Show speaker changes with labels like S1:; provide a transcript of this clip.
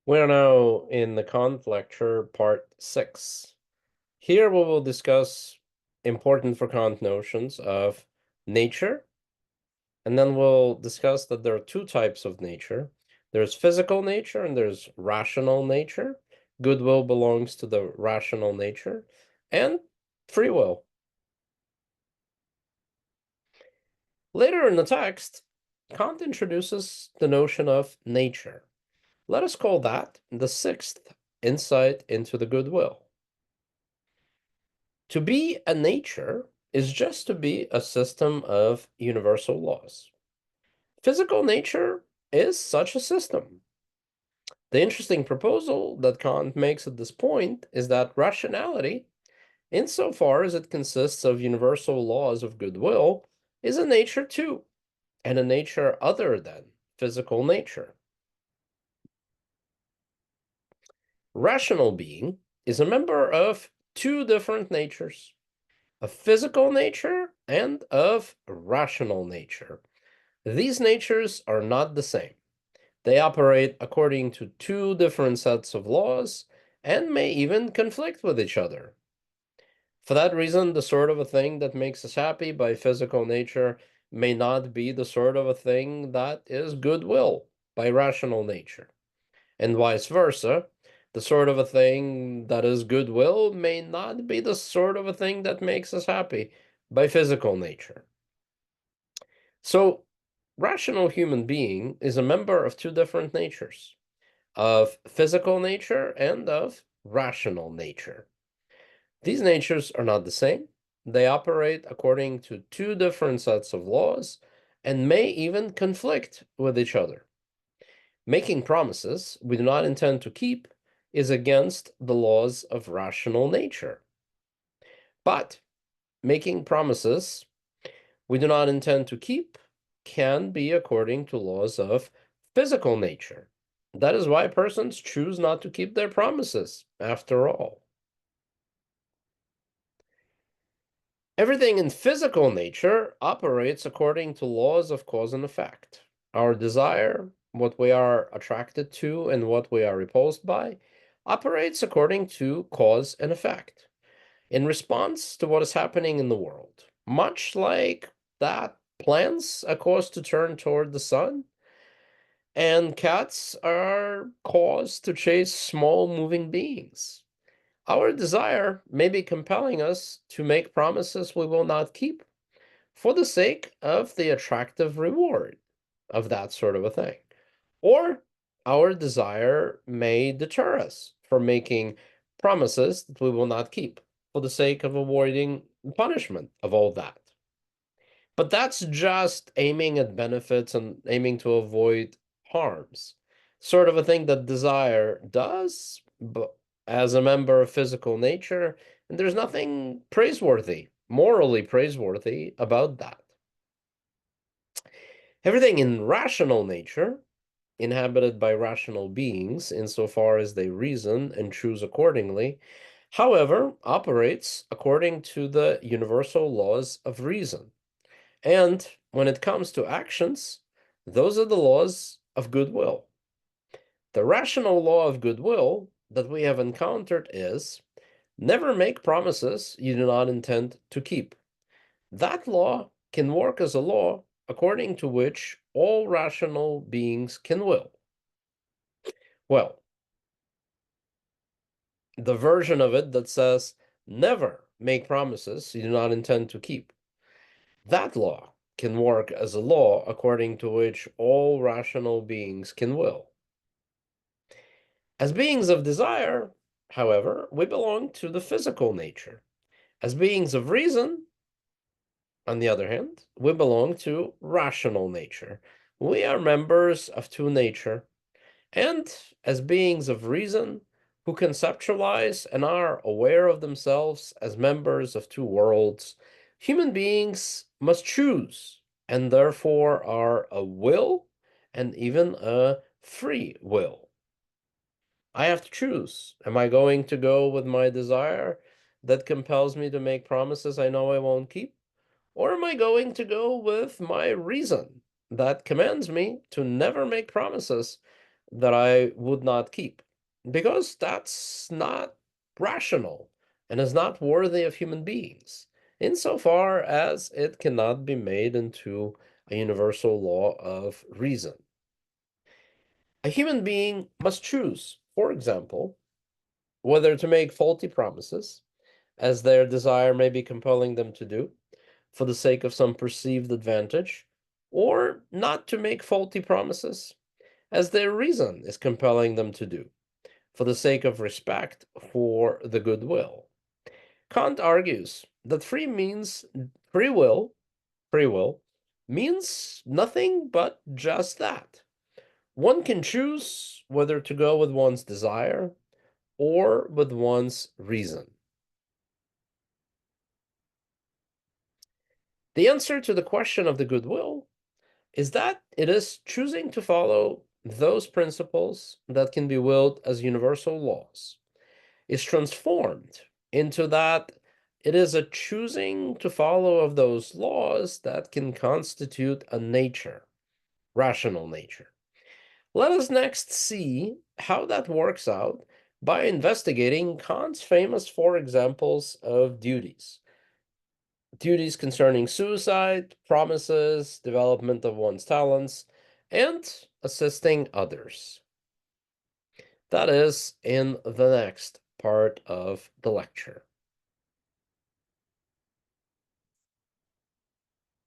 S1: We are now in the Kant lecture, part 6. Here we will discuss important for Kant notions of nature, and then we'll discuss that there are two types of nature. There's physical nature and there's rational nature. Goodwill belongs to the rational nature, and free will. Later in the text, Kant introduces the notion of nature. Let us call that the sixth insight into the goodwill. To be a nature is just to be a system of universal laws. Physical nature is such a system. The interesting proposal that Kant makes at this point is that rationality, insofar as it consists of universal laws of goodwill, is a nature too, and a nature other than physical nature. Rational being is a member of two different natures, of physical nature and of rational nature. These natures are not the same. They operate according to two different sets of laws and may even conflict with each other. For that reason, the sort of a thing that makes us happy by physical nature may not be the sort of a thing that is goodwill by rational nature. And vice versa, the sort of a thing that is goodwill may not be the sort of a thing that makes us happy by physical nature. So, rational human being is a member of two different natures, of physical nature and of rational nature. These natures are not the same. They operate according to two different sets of laws and may even conflict with each other. Making promises we do not intend to keep is against the laws of rational nature. But making promises we do not intend to keep can be according to laws of physical nature. That is why persons choose not to keep their promises, after all. Everything in physical nature operates according to laws of cause and effect. Our desire, what we are attracted to and what we are repulsed by, operates according to cause and effect in response to what is happening in the world. Much like that plants are caused to turn toward the sun, and cats are caused to chase small moving beings. Our desire may be compelling us to make promises we will not keep for the sake of the attractive reward of that sort of a thing. Or our desire may deter us from making promises that we will not keep for the sake of avoiding punishment of all that. But that's just aiming at benefits and aiming to avoid harms. Sort of a thing that desire does, but as a member of physical nature, and there's nothing praiseworthy, morally praiseworthy about that. Everything in rational nature, inhabited by rational beings, insofar as they reason and choose accordingly, however, operates according to the universal laws of reason. And when it comes to actions, those are the laws of goodwill. The rational law of goodwill that we have encountered is never make promises you do not intend to keep. That law can work as a law according to which all rational beings can will. Well, the version of it that says never make promises you do not intend to keep. That law can work as a law according to which all rational beings can will. As beings of desire, however, we belong to the physical nature. As beings of reason, on the other hand, we belong to rational nature. We are members of two nature, and as beings of reason, who conceptualize and are aware of themselves as members of two worlds, human beings must choose, and therefore are a will and even a free will. I have to choose. Am I going to go with my desire that compels me to make promises I know I won't keep? Or am I going to go with my reason that commands me to never make promises that I would not keep, because that's not rational and is not worthy of human beings, insofar as it cannot be made into a universal law of reason. A human being must choose, for example, whether to make faulty promises, as their desire may be compelling them to do, for the sake of some perceived advantage, or not to make faulty promises, as their reason is compelling them to do, for the sake of respect for the goodwill. Kant argues that free will, free will means nothing but just that. One can choose whether to go with one's desire or with one's reason. The answer to the question of the goodwill is that it is choosing to follow those principles that can be willed as universal laws, is transformed into that it is a choosing to follow of those laws that can constitute a nature, rational nature. Let us next see how that works out by investigating Kant's famous four examples of duties. Duties concerning suicide, promises, development of one's talents, and assisting others. That is in the next part of the lecture.